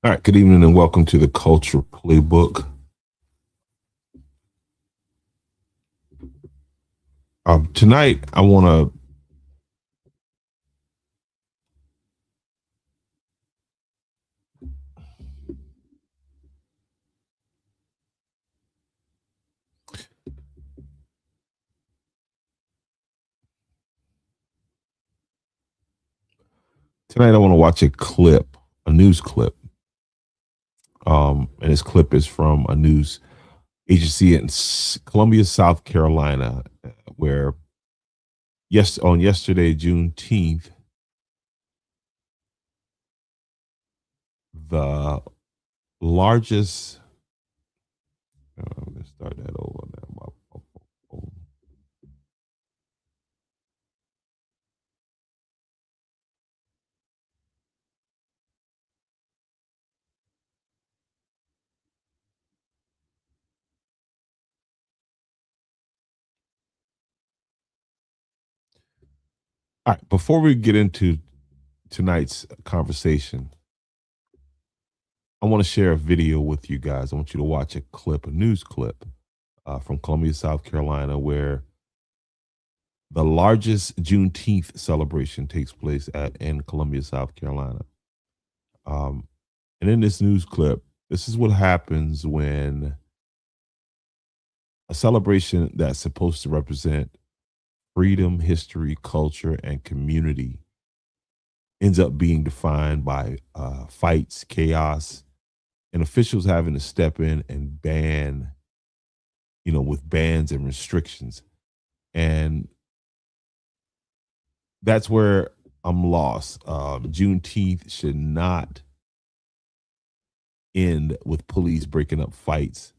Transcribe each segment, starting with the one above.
All right, good evening and welcome to the Culture Playbook. Tonight, I want to watch a clip, a news clip. And this clip is from a news agency in Columbia, South Carolina, where on yesterday, Juneteenth, the largest. Let's start that over now. All right, before we get into tonight's conversation, I want to share a video with you guys. I want you to watch a clip, a news clip from Columbia, South Carolina, where the largest Juneteenth celebration takes place in Columbia, South Carolina. And in this news clip, this is what happens when a celebration that's supposed to represent freedom, history, culture, and community ends up being defined by fights, chaos, and officials having to step in and ban, with bans and restrictions. And that's where I'm lost. Juneteenth should not end with police breaking up fights.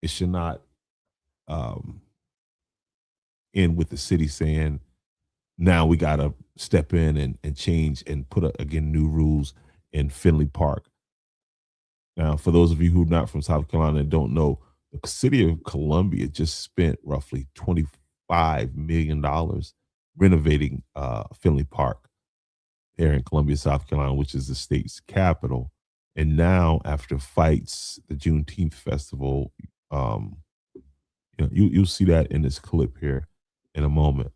It should not end with the city saying, now we got to step in and change and put, again, new rules in Finley Park. Now, for those of you who are not from South Carolina and don't know, the city of Columbia just spent roughly $25 million renovating Finley Park here in Columbia, South Carolina, which is the state's capital. And now, after fights, the Juneteenth festival, you'll see that in this clip here in a moment.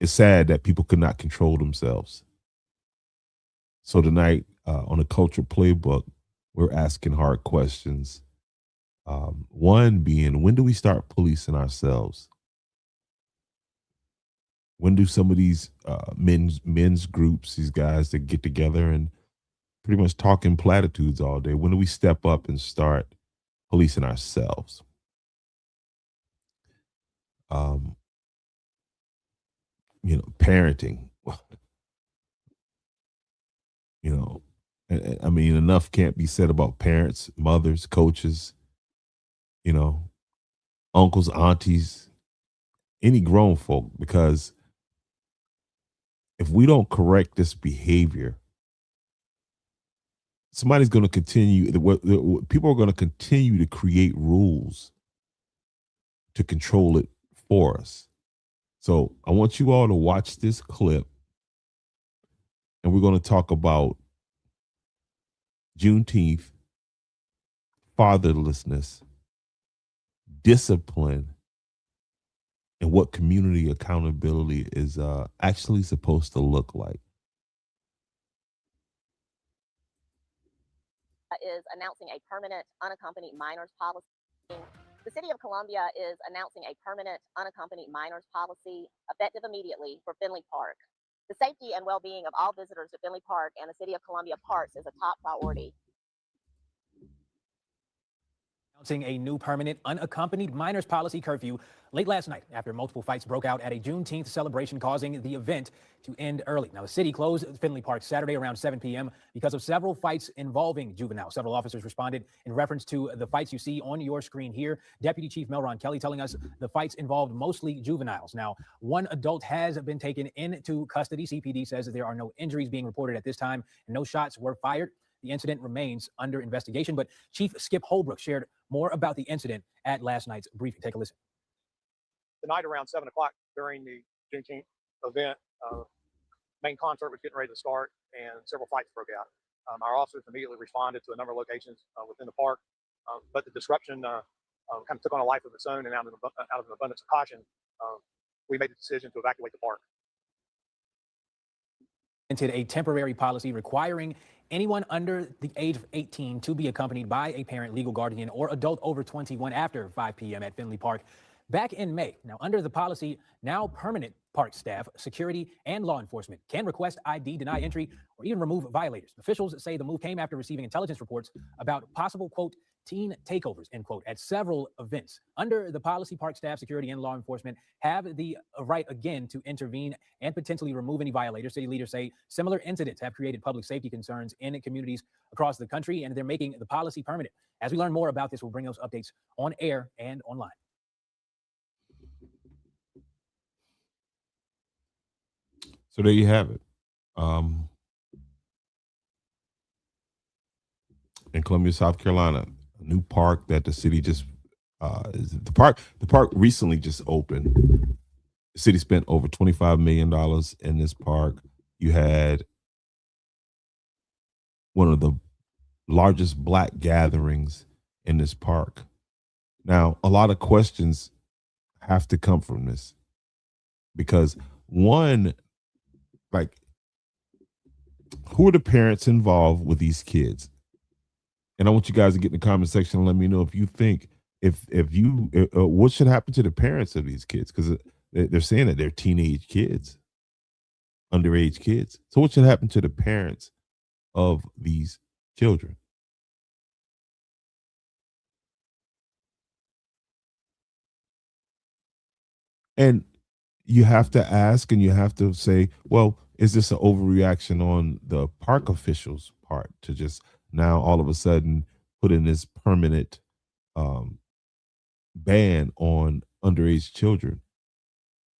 It's sad that people could not control themselves. So tonight, on the Culture Playbook, we're asking hard questions. One being, when do we start policing ourselves? When do some of these men's groups, these guys that get together and pretty much talking platitudes all day, when do we step up and start policing ourselves? Parenting. I mean, enough can't be said about parents, mothers, coaches, uncles, aunties, any grown folk, because if we don't correct this behavior, somebody's going to continue. People are going to continue to create rules to control it for us. So I want you all to watch this clip, and we're going to talk about Juneteenth, fatherlessness, discipline, and what community accountability is actually supposed to look like. Is announcing a permanent unaccompanied minors policy. The city of Columbia is announcing a permanent unaccompanied minors policy effective immediately for Finley Park. The safety and well-being of all visitors to Finley Park and the city of Columbia parks is a top priority. Announcing a new permanent unaccompanied minors policy curfew late last night after multiple fights broke out at a Juneteenth celebration, causing the event to end early. Now, the city closed Finley Park Saturday around 7 p.m. because of several fights involving juveniles. Several officers responded in reference to the fights you see on your screen here. Deputy Chief Melron Kelly telling us the fights involved mostly juveniles. Now, one adult has been taken into custody. CPD says that there are no injuries being reported at this time and no shots were fired. The incident remains under investigation, but Chief Skip Holbrook shared more about the incident at last night's briefing. Take a listen. Tonight around 7 o'clock during the Juneteenth event, main concert was getting ready to start, and several fights broke out. Our officers immediately responded to a number of locations within the park, but the disruption kind of took on a life of its own, and out of an abundance of caution, we made the decision to evacuate the park. A temporary policy requiring anyone under the age of 18 to be accompanied by a parent, legal guardian, or adult over 21 after 5 p.m. at Finley Park back in May. Now, under the policy, now permanent park staff, security, and law enforcement can request ID, deny entry, or even remove violators. Officials say the move came after receiving intelligence reports about possible, quote, teen takeovers, end quote, at several events. Under the policy, park staff, security, and law enforcement have the right again to intervene and potentially remove any violators. City leaders say similar incidents have created public safety concerns in communities across the country, and they're making the policy permanent. As we learn more about this, we'll bring those updates on air and online. So there you have it. In Columbia, South Carolina, a new park that the city just the park recently just opened. The city spent over $25 million in this park. You had one of the largest Black gatherings in this park. Now, a lot of questions have to come from this because one, like, who are the parents involved with these kids? And I want you guys to get in the comment section and let me know if you think what should happen to the parents of these kids, because they're saying that they're teenage kids, underage kids. So what should happen to the parents of these children? And you have to ask and you have to say, well, is this an overreaction on the park officials' part to just now all of a sudden put in this permanent ban on underage children?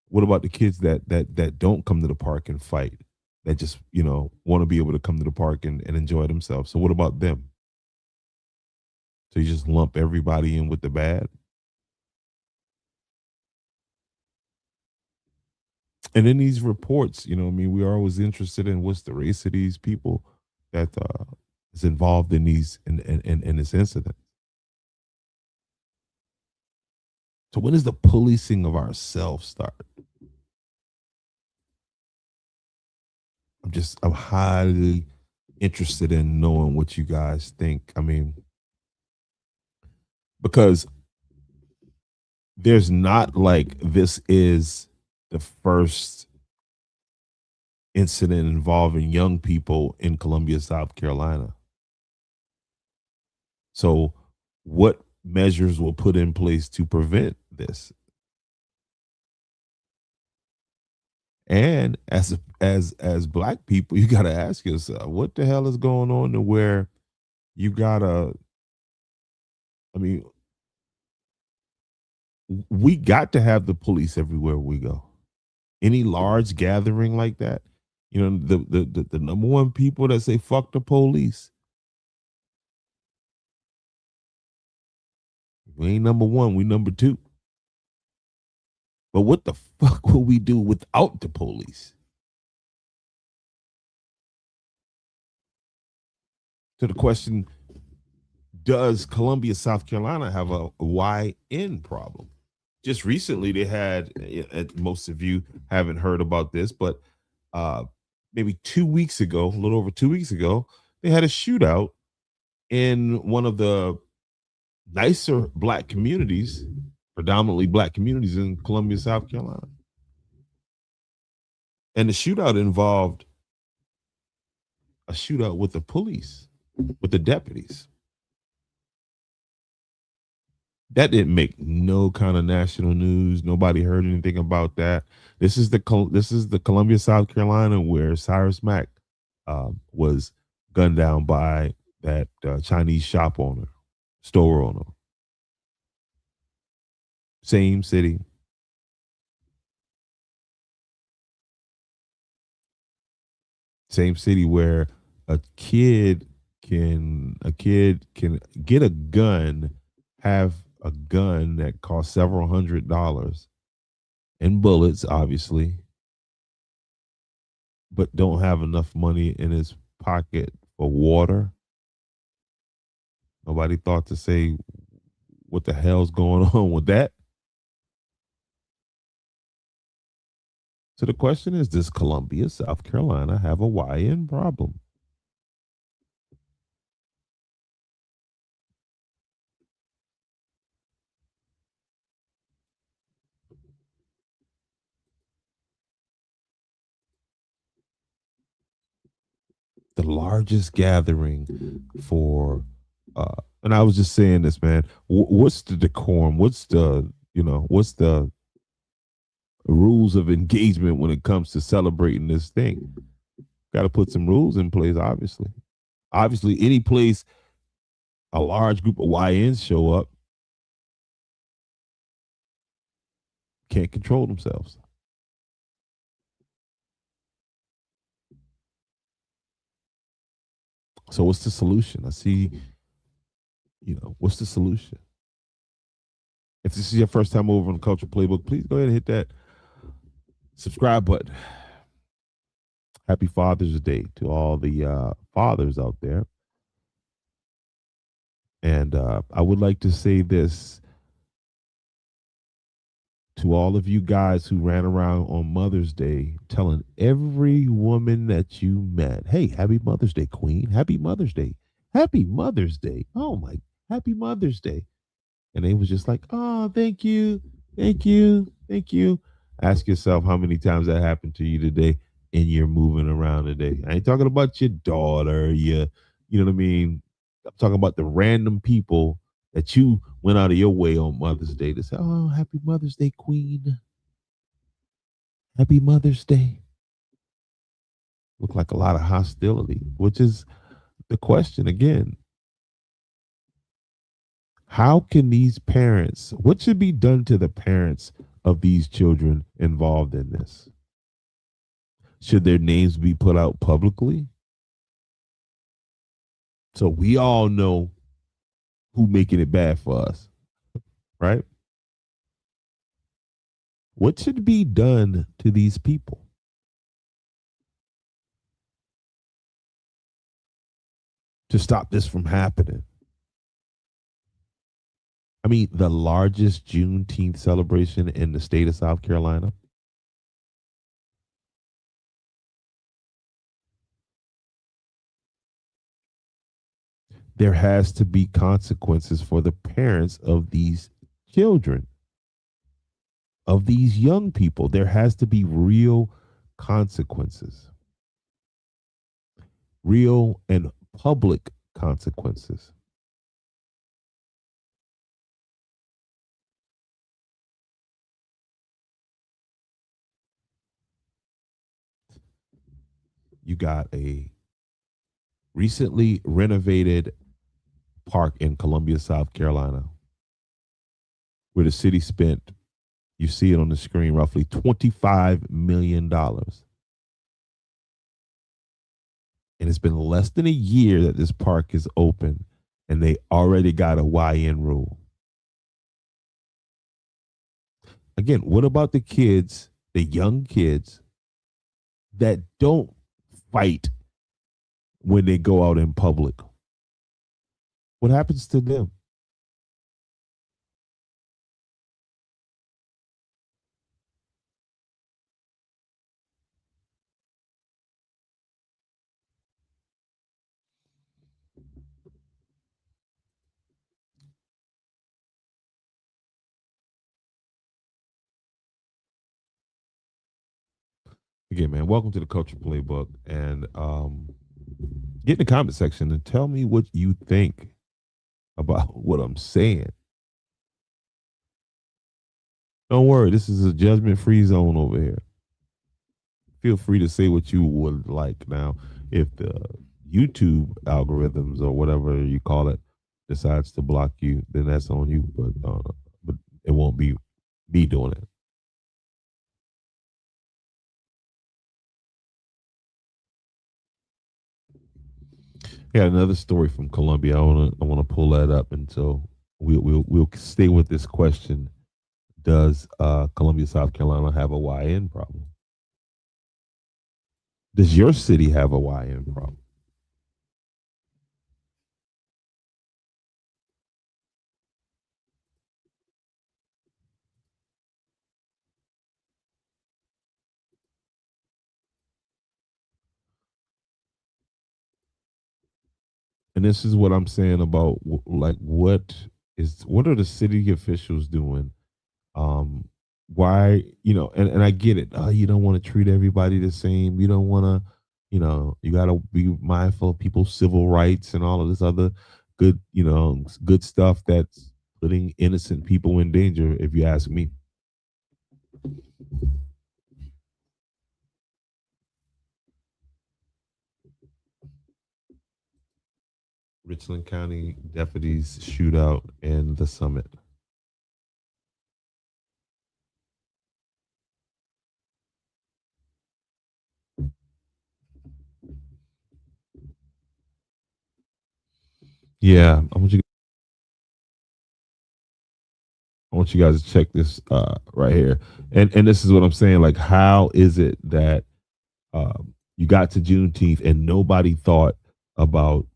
What about the kids that don't come to the park and fight, that just, want to be able to come to the park and enjoy themselves? So what about them? So you just lump everybody in with the bad? And in these reports, we're always interested in what's the race of these people that is involved in these in this incident. So when does the policing of ourselves start? I'm highly interested in knowing what you guys think. I mean, because there's not like this is the first incident involving young people in Columbia, South Carolina. So what measures were put in place to prevent this? And as Black people, you got to ask yourself, what the hell is going on to where you gotta, we got to have the police everywhere we go. Any large gathering like that, the number one people that say fuck the police. We ain't number one, we number two. But what the fuck will we do without the police? To the question, does Columbia, South Carolina have a YN problem? Just recently they had, most of you haven't heard about this, but maybe 2 weeks ago, a little over 2 weeks ago, they had a shootout in one of the nicer Black communities, predominantly Black communities in Columbia, South Carolina. And the shootout involved a shootout with the police, with the deputies. That didn't make no kind of national news. Nobody heard anything about that. This is the Columbia, South Carolina, where Cyrus Mack was gunned down by that Chinese store owner. Same city. Same city where a kid can get a gun, have a gun that costs several $100s and bullets, obviously, but don't have enough money in his pocket for water. Nobody thought to say what the hell's going on with that. So the question is, does Columbia, South Carolina have a YN problem? The largest gathering for and I was just saying this, man. What's the decorum? What's the what's the rules of engagement when it comes to celebrating this thing? Got to put some rules in place, obviously. Obviously, any place a large group of YNs show up can't control themselves. So what's the solution? I see, what's the solution? If this is your first time over on the Culture Playbook, please go ahead and hit that subscribe button. Happy Father's Day to all the fathers out there. And I would like to say this to all of you guys who ran around on Mother's Day telling every woman that you met, hey, happy Mother's Day, Queen. Happy Mother's Day. Happy Mother's Day. Oh, my, happy Mother's Day. And they was just like, oh, thank you. Thank you. Thank you. Ask yourself how many times that happened to you today and you're moving around today. I ain't talking about your daughter, you know what I mean? I'm talking about the random people that you went out of your way on Mother's Day to say, oh, happy Mother's Day, Queen. Happy Mother's Day. Look like a lot of hostility, which is the question again. How can these parents, what should be done to the parents of these children involved in this? Should their names be put out publicly? So we all know who making it bad for us, right? What should be done to these people? To stop this from happening? I mean, the largest Juneteenth celebration in the state of South Carolina. There has to be consequences for the parents of these children, of these young people. There has to be real consequences, real and public consequences. You got a recently renovated park in Columbia, South Carolina, where the city spent, you see it on the screen, roughly $25 million. And it's been less than a year that this park is open, and they already got a YN rule. Again, what about the kids, the young kids that don't fight when they go out in public? What happens to them? Again, man, welcome to the Culture Playbook. And get in the comment section and tell me what you think about what I'm saying. Don't worry, this is a judgment-free zone over here. Feel free to say what you would like. Now, if the YouTube algorithms or whatever you call it decides to block you, then that's on you. But it won't be me doing it. Yeah, another story from Colombia. I wanna pull that up, and so we'll stay with this question: does Columbia, South Carolina, have a YN problem? Does your city have a YN problem? And this is what I'm saying about like what are the city officials doing? Um, why and I get it. You don't want to treat everybody the same. You don't want to, you got to be mindful of people's civil rights and all of this other good, good stuff that's putting innocent people in danger. If you ask me. Richland County deputies shootout in the summit. Yeah, I want you guys to check this right here, and this is what I'm saying. Like, how is it that you got to Juneteenth and nobody thought about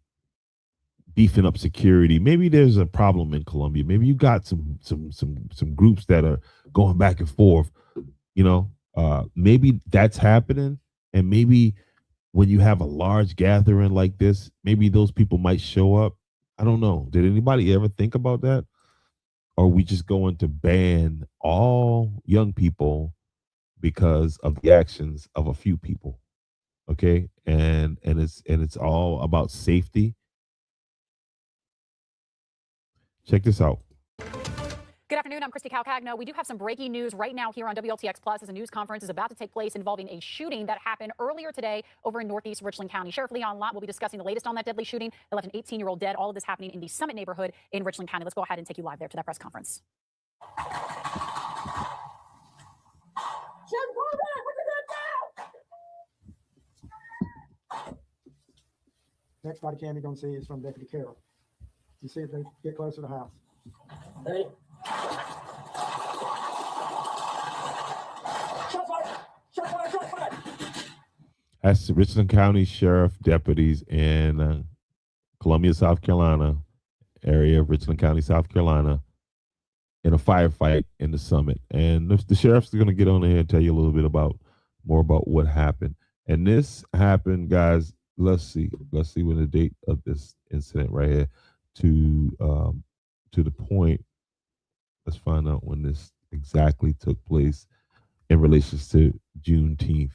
beefing up security? Maybe there's a problem in Colombia. Maybe you got some groups that are going back and forth. Maybe that's happening, and maybe when you have a large gathering like this, maybe those people might show up. I don't know. Did anybody ever think about that? Or are we just going to ban all young people because of the actions of a few people? Okay, and it's all about safety. Check this out. Good afternoon. I'm Christy Calcagno. We do have some breaking news right now here on WLTX Plus as a news conference is about to take place involving a shooting that happened earlier today over in Northeast Richland County. Sheriff Leon Lott will be discussing the latest on that deadly shooting that left an 18-year-old dead. All of this happening in the Summit neighborhood in Richland County. Let's go ahead and take you live there to that press conference. Next body cam you're going to see is from Deputy Carroll. You see if they get closer to the house. Ready? Shot fire! Shot fire! Shot fire! That's Richland County Sheriff deputies in Columbia, South Carolina area, Richland County, South Carolina, in a firefight in the Summit. And the sheriff's going to get on here and tell you a little bit more about what happened. And this happened, guys. Let's see when the date of this incident right here to the point. Let's find out when this exactly took place in relation to Juneteenth.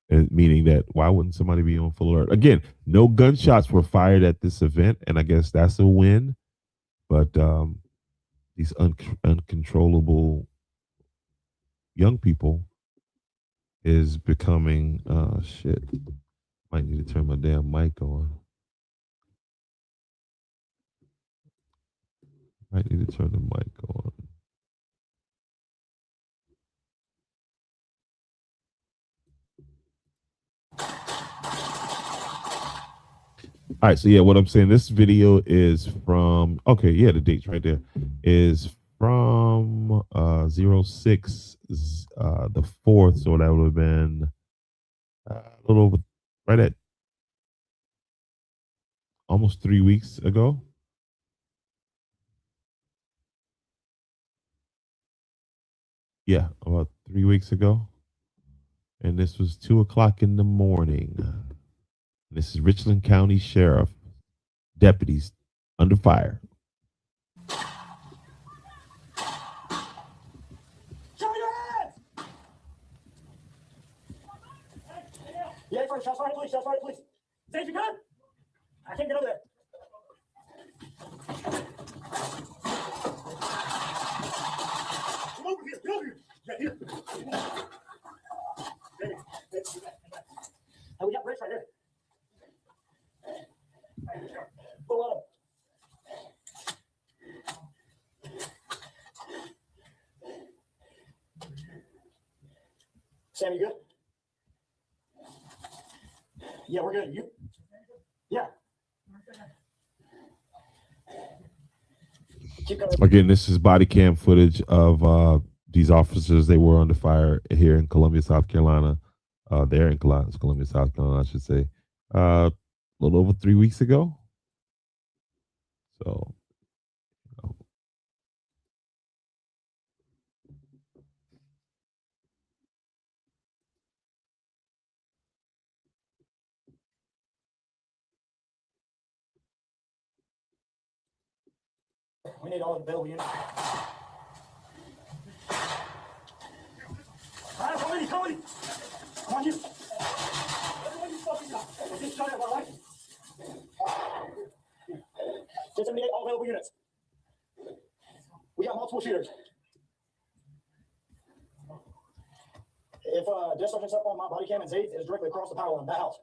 And meaning that why wouldn't somebody be on full alert? Again, no gunshots were fired at this event, and I guess that's a win. But these uncontrollable young people is becoming shit. Might need to turn my damn mic on. Might need to turn the mic on. All right, so yeah, what I'm saying, this video is from, okay, yeah, the date's right there, is from 06, the 4th, so that would have been a little over, right at almost 3 weeks ago. Yeah, about 3 weeks ago. And this was 2 o'clock in the morning. This is Richland County Sheriff, deputies under fire. Show your hands! Yeah, first, shots fired, please, shots fired, please. Safety gun? I can't get over there. Come over here, get over here. Yeah, here. And we got bricks right there. Pull on them. Sam, you good? Yeah, we're good. You? Yeah. Keep going. Again, this is body cam footage of these officers. They were under fire here in Columbia, South Carolina. there in Columbia, South Carolina, I should say, a little over 3 weeks ago. So, you know, We need all the available units. All right, come with me, come with me. Come on, you. Everyone you fucking got. Just try that, all right? Just eliminate all available units. We got multiple shooters. If death subject's up on my body cam and Zaid's is directly across the power line, that house.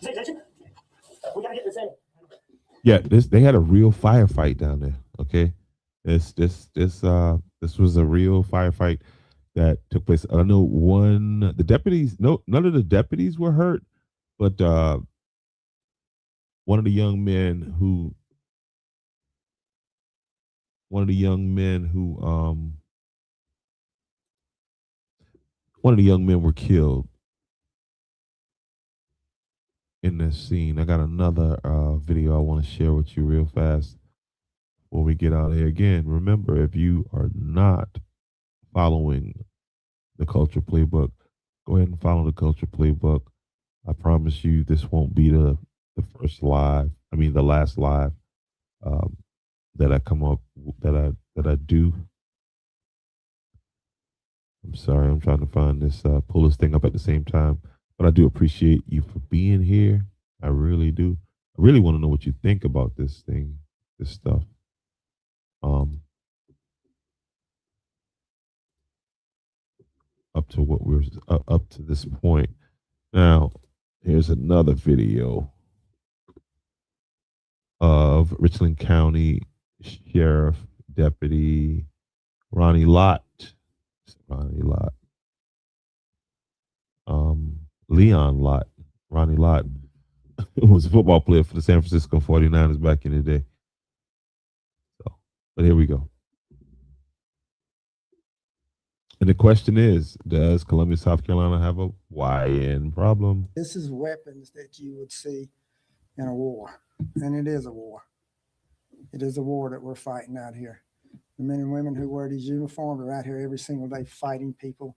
Zaid, did you? We gotta get this in. yeah, they had a real firefight down there. Okay, this was a real firefight that took place. I know the deputies. No, none of the deputies were hurt, but one of the young men who one of the young men who one of the young men were killed in this scene. I got another video I want to share with you real fast before we get out of here. Again, remember, if you are not following the Culture Playbook, go ahead and follow the Culture Playbook. I promise you this won't be the first live, the last live that I come up that I do. I'm sorry, I'm trying to find this pull this thing up at the same time. But I do appreciate you for being here. I really do. I really want to know what you think about this stuff. Up to what we're up to this point. Now, here's another video of Richland County Sheriff Deputy Ronnie Lott. Leon Lott. Ronnie Lott was a football player for the San Francisco 49ers back in the day. So, but here we go. And the question is, does Columbia, South Carolina have a YN problem? This is weapons that you would see in a war, and it is a war. It is a war that we're fighting out here. The men and women who wear these uniforms are out here every single day fighting people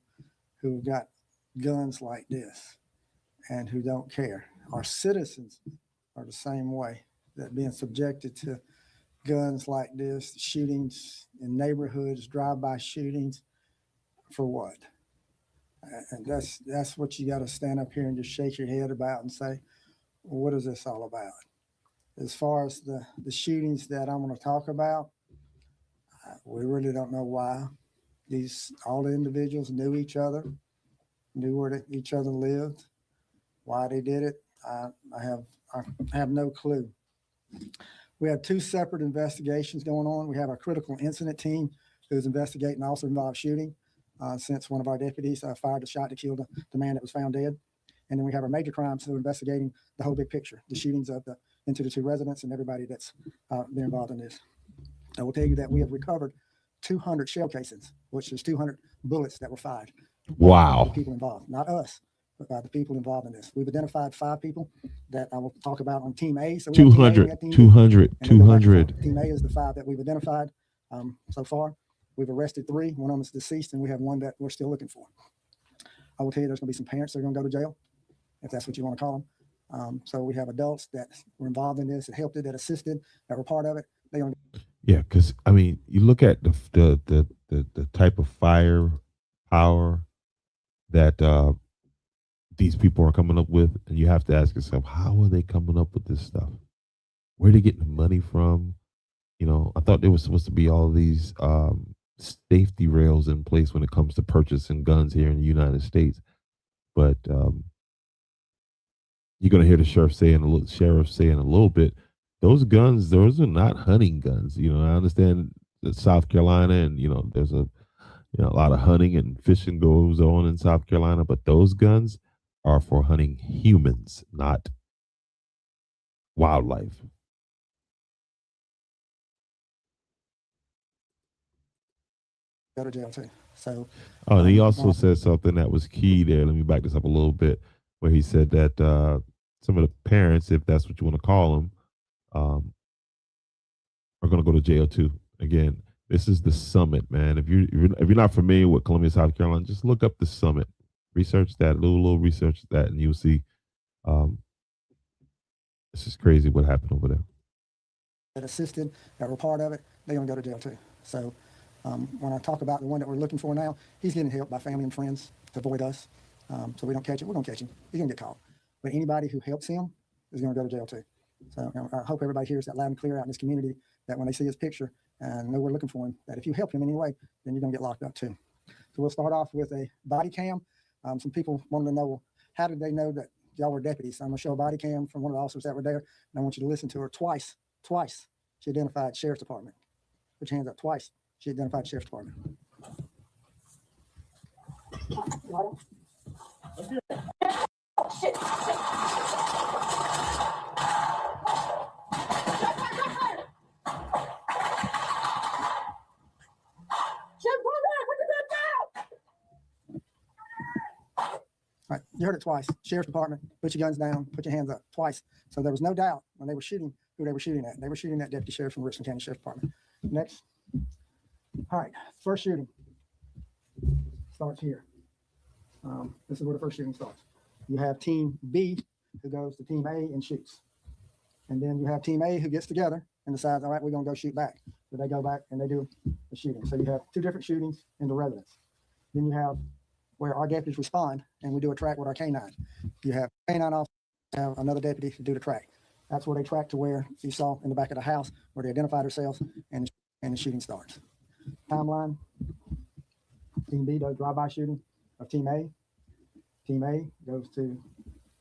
who've got guns like this and who don't care. Our citizens are the same way, that being subjected to guns like this, shootings in neighborhoods, drive-by shootings, for what? And that's what you got to stand up here and just shake your head about and say, well, what is this all about? As far as the shootings that I'm going to talk about, we really don't know why. All the individuals knew each other, knew where each other lived, why they did it. I have no clue. We have two separate investigations going on. We have a critical incident team who's investigating also involved shooting since one of our deputies fired a shot to kill the man that was found dead. And then we have our major crimes who are investigating the whole big picture, the shootings into the two residents and everybody that's been involved in this. I will tell you that we have recovered 200 shell casings, which is 200 bullets that were fired. Wow. The people involved, not us, but by the people involved in this. We've identified 5 people that I will talk about on Team A. So 200. Team A is the 5 that we've identified so far. We've arrested 3. One of them is deceased, and we have 1 that we're still looking for. I will tell you there's going to be some parents that are going to go to jail, if that's what you want to call them. So we have adults that were involved in this, that helped it, that assisted, that were part of it. Yeah, because you look at the type of firepower that these people are coming up with, and you have to ask yourself, how are they coming up with this stuff? Where are they getting the money from? I thought there was supposed to be all these safety rails in place when it comes to purchasing guns here in the United States, but you're going to hear the sheriff say in a little bit those guns, those are not hunting guns. You know, I understand that South Carolina, and there's a lot of hunting and fishing goes on in South Carolina, but those guns are for hunting humans, not wildlife. Go to jail too. So, Oh, and he also said something that was key there. Let me back this up a little bit, where he said that some of the parents, if that's what you want to call them, are going to go to jail too. Again, this is the summit, man. If you're not familiar with Columbia, South Carolina, just look up the summit, research that, little research that, and you'll see. It's just crazy what happened over there. that assisted, that were part of it, they're going to go to jail too. So when I talk about the one that we're looking for now, he's getting help by family and friends to avoid us. So we don't catch it. We're going to catch him. He's going to get caught. But anybody who helps him is going to go to jail too. So I hope everybody hears that loud and clear out in this community, that when they see his picture and know we're looking for him, that if you help him in any way, then you're going to get locked up too. So we'll start off with a body cam. Some people wanted to know, well, how did they know that y'all were deputies? So I'm going to show a body cam from one of the officers that were there, and I want you to listen to her twice. Twice she identified Sheriff's Department. Put your hands up. Twice she identified Sheriff's Department. All right, you heard it twice. Sheriff's Department, put your guns down, put your hands up, twice. So there was no doubt when they were shooting who they were shooting at. They were shooting at Deputy Sheriff from Richland County Sheriff's Department. Next. All right, first shooting starts here. This is where the first shooting starts. You have Team B who goes to Team A and shoots. And then you have Team A who gets together and decides, all right, we're going to go shoot back. So they go back and they do the shooting. So you have two different shootings in the residence. Then you have where our deputies respond and we do a track with our K9. You have K9 officer, have another deputy to do the track. That's where they track to where you saw in the back of the house where they identified themselves and the shooting starts. Timeline. Team B does drive-by shooting of Team A. Team A goes to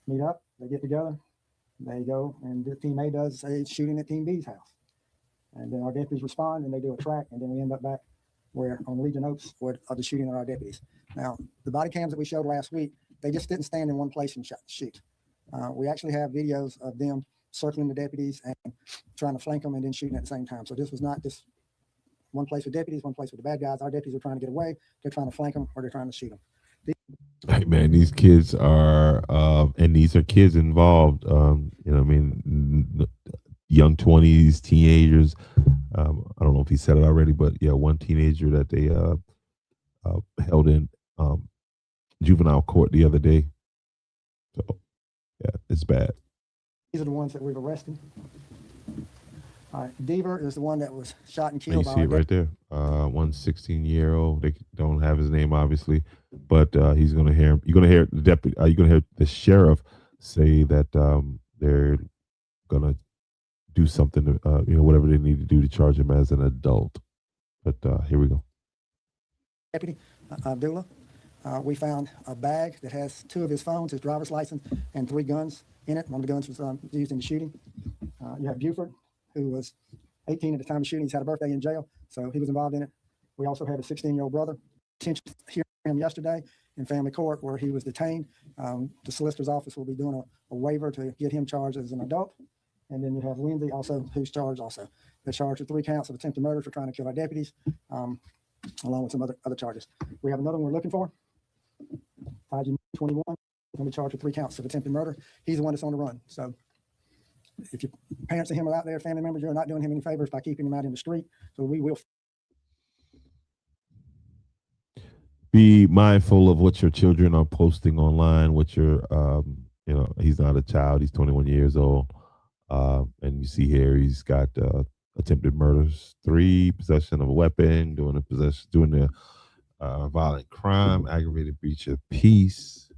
meet up. They get together. They go and Team A does a shooting at Team B's house. And then our deputies respond and they do a track, and then we end up back where on Legion Oaks where of the shooting of our deputies. Now, the body cams that we showed last week, they just didn't stand in one place and shoot. We actually have videos of them circling the deputies and trying to flank them and then shooting at the same time. So this was not just one place with deputies, one place with the bad guys. Our deputies are trying to get away. They're trying to flank them or they're trying to shoot them. Hey man, these kids are, and these are kids involved. Young 20s, teenagers. I don't know if he said it already, but yeah, one teenager that they held in juvenile court the other day. So yeah, it's bad. These are the ones that we've arrested. All right, Deaver is the one that was shot and killed. You see it right there. 16-year-old. They don't have his name, obviously, but he's gonna hear. You're gonna hear the deputy. You're gonna hear the sheriff say that they're gonna do something to, whatever they need to do to charge him as an adult. But here we go. Deputy Abdullah, we found a bag that has two of his phones, his driver's license, and 3 guns in it. One of the guns was used in the shooting. You have Buford, who was 18 at the time of shooting. He's had a birthday in jail, so he was involved in it. We also had a 16-year-old brother. Attention here him yesterday in family court where he was detained. The solicitor's office will be doing a waiver to get him charged as an adult. And then you have Lindsay also, who's charged also. They're charged with 3 counts of attempted murder for trying to kill our deputies, along with some other charges. We have another one we're looking for. 21, going to be charged with 3 counts of attempted murder. He's the one that's on the run. So if your parents of him are out there, family members, you're not doing him any favors by keeping him out in the street. So we will. Be mindful of what your children are posting online, what your, he's not a child, he's 21 years old. And you see here, he's got attempted murders, 3, possession of a weapon, doing a violent crime, aggravated breach of peace.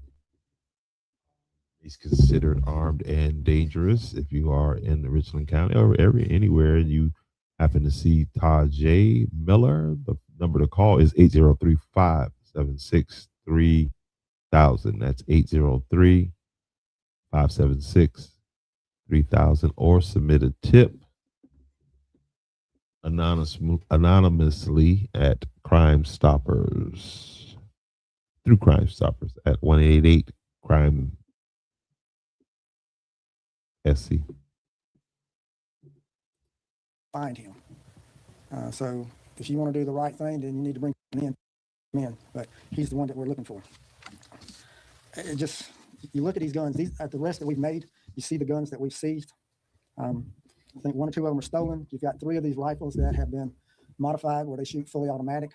He's considered armed and dangerous. If you are in the Richland County or anywhere you happen to see Todd J. Miller, the number to call is 803-576-3000. That's 803-576-3000. 3,000, or submit a tip anonymously at Crime Stoppers through Crime Stoppers at 188 Crime SC. Find him. So if you want to do the right thing, then you need to bring him in. But he's the one that we're looking for. It just, you look at these guns, at the rest that we've made, you see the guns that we've seized. I think 1 or 2 of them are stolen. You've got 3 of these rifles that have been modified where they shoot fully automatic.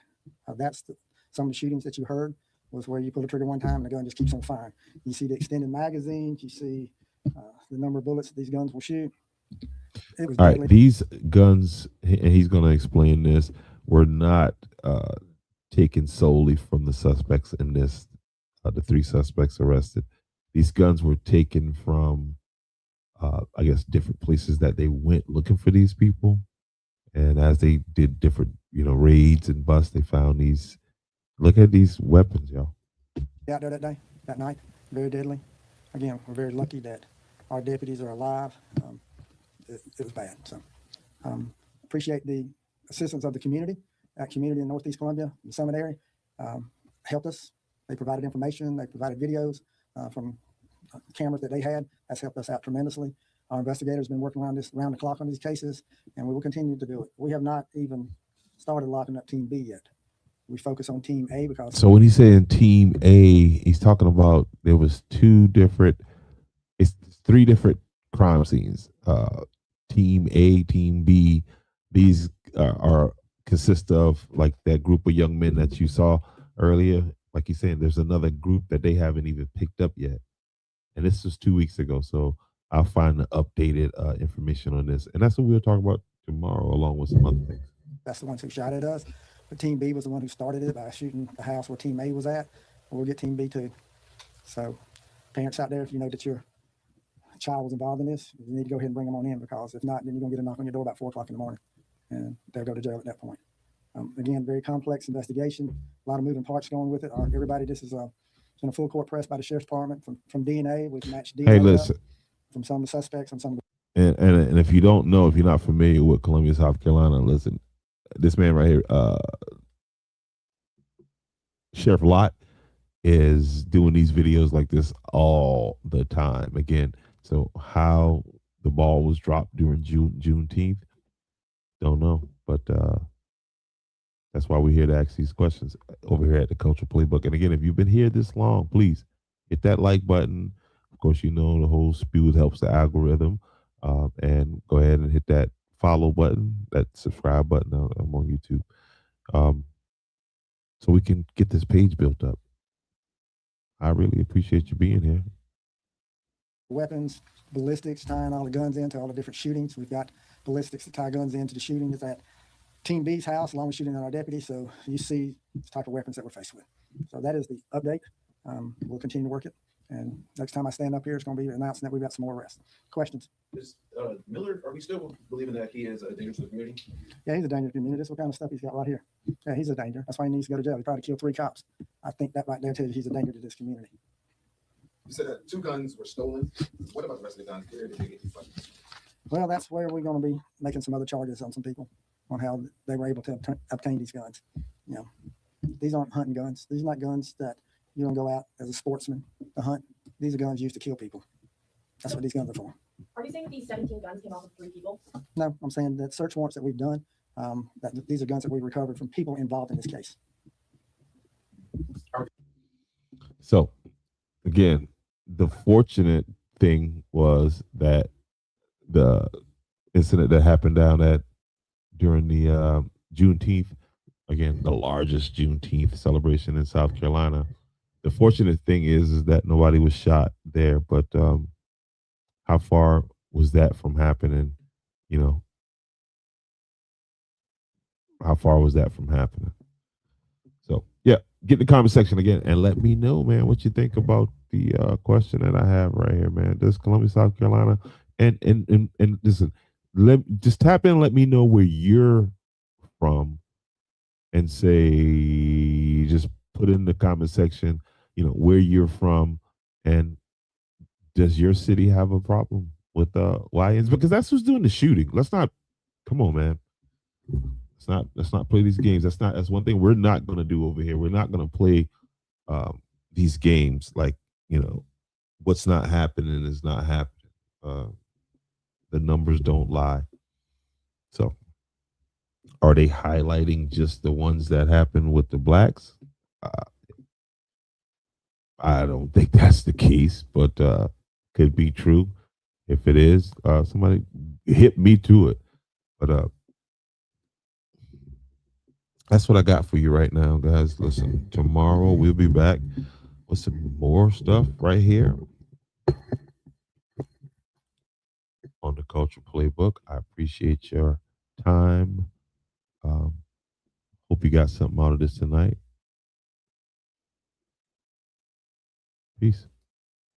Some of the shootings that you heard was where you pull the trigger one time and the gun just keeps on firing. You see the extended magazines. You see the number of bullets that these guns will shoot. It was All deadly. right, these guns, and he's going to explain this, were not taken solely from the suspects in this, the 3 suspects arrested. These guns were taken from, I guess, different places that they went looking for these people. And as they did different, raids and busts, they found these. Look at these weapons, y'all. Out there that night, very deadly. Again, we're very lucky that our deputies are alive. It was bad. So appreciate the assistance of the community. That community in Northeast Columbia, the Summit area, helped us. They provided information. They provided videos from cameras that they had. That's helped us out tremendously. Our investigators have been working around the clock on these cases, and we will continue to do it. We have not even started locking up Team B yet. We focus on Team A because. So when he's saying Team A, he's talking about there was 3 different crime scenes. Team A, Team B. These consist of like that group of young men that you saw earlier. Like he's saying, there's another group that they haven't even picked up yet, and this was 2 weeks ago. So I'll find the updated information on this, and that's what we'll talk about tomorrow, along with some other things. That's the ones who shot at us. But Team B was the one who started it by shooting the house where Team A was at. We'll get Team B too. So parents out there, if you know that your child was involved in this, you need to go ahead and bring them on in, because if not, then you're going to get a knock on your door about 4 o'clock in the morning, and they'll go to jail at that point. Again, very complex investigation, a lot of moving parts going with it. Everybody, this is been a full court press by the Sheriff's Department from DNA. We've matched DNA. Hey, listen. From some of the suspects and some of the. And if you don't know, if you're not familiar with Columbia, South Carolina, listen, this man right here, Sheriff Lott, is doing these videos like this all the time. Again, so how the ball was dropped during Juneteenth, don't know, but that's why we're here to ask these questions over here at the Cultural Playbook. And again, if you've been here this long, please hit that like button. Of course, the whole spew helps the algorithm, and go ahead and hit that follow button, that subscribe button. I'm on YouTube, so we can get this page built up. I really appreciate you being here. Weapons, ballistics, tying all the guns into all the different shootings. We've got ballistics to tie guns into the shooting. It's at Team B's house, along with shooting at our deputy. So you see the type of weapons that we're faced with. So that is the update. We'll continue to work it. And next time I stand up here, it's going to be announcing that we've got some more arrests. Questions? Is Miller, are we still believing that he is a danger to the community? Yeah, he's a danger to the community. This is what kind of stuff he's got right here. Yeah, he's a danger. That's why he needs to go to jail. He tried to kill 3 cops. I think that right there tells you he's a danger to this community. You said that 2 guns were stolen. What about the rest of the guns? Where did they get these weapons? Well, that's where we're going to be making some other charges on some people on how they were able to obtain these guns. These aren't hunting guns. These are not guns that you don't go out as a sportsman to hunt. These are guns used to kill people. That's what these guns are for. Are you saying that these 17 guns came off of 3 people? No, I'm saying that search warrants that we've done, that these are guns that we recovered from people involved in this case. So, again, the fortunate thing was that the incident that happened during the Juneteenth, again, the largest Juneteenth celebration in South Carolina. The fortunate thing is that nobody was shot there, but how far was that from happening? How far was that from happening? So, yeah, get in the comment section again and let me know, man, what you think about the question that I have right here, man. Does Columbia, South Carolina, and listen, just tap in and let me know where you're from, and say, just put in the comment section, where you're from, and does your city have a problem with with YNs, because that's who's doing the shooting. Let's not, come on, man. Let's not play these games. That's one thing we're not going to do over here. We're not going to play these games like, what's not happening is not happening. The numbers don't lie. So, are they highlighting just the ones that happen with the blacks? I don't think that's the case, but could be true. If it is, somebody hit me to it. But that's what I got for you right now, guys. Listen, tomorrow we'll be back with some more stuff right here on the Culture Playbook. I appreciate your time. Hope you got something out of this tonight. Peace.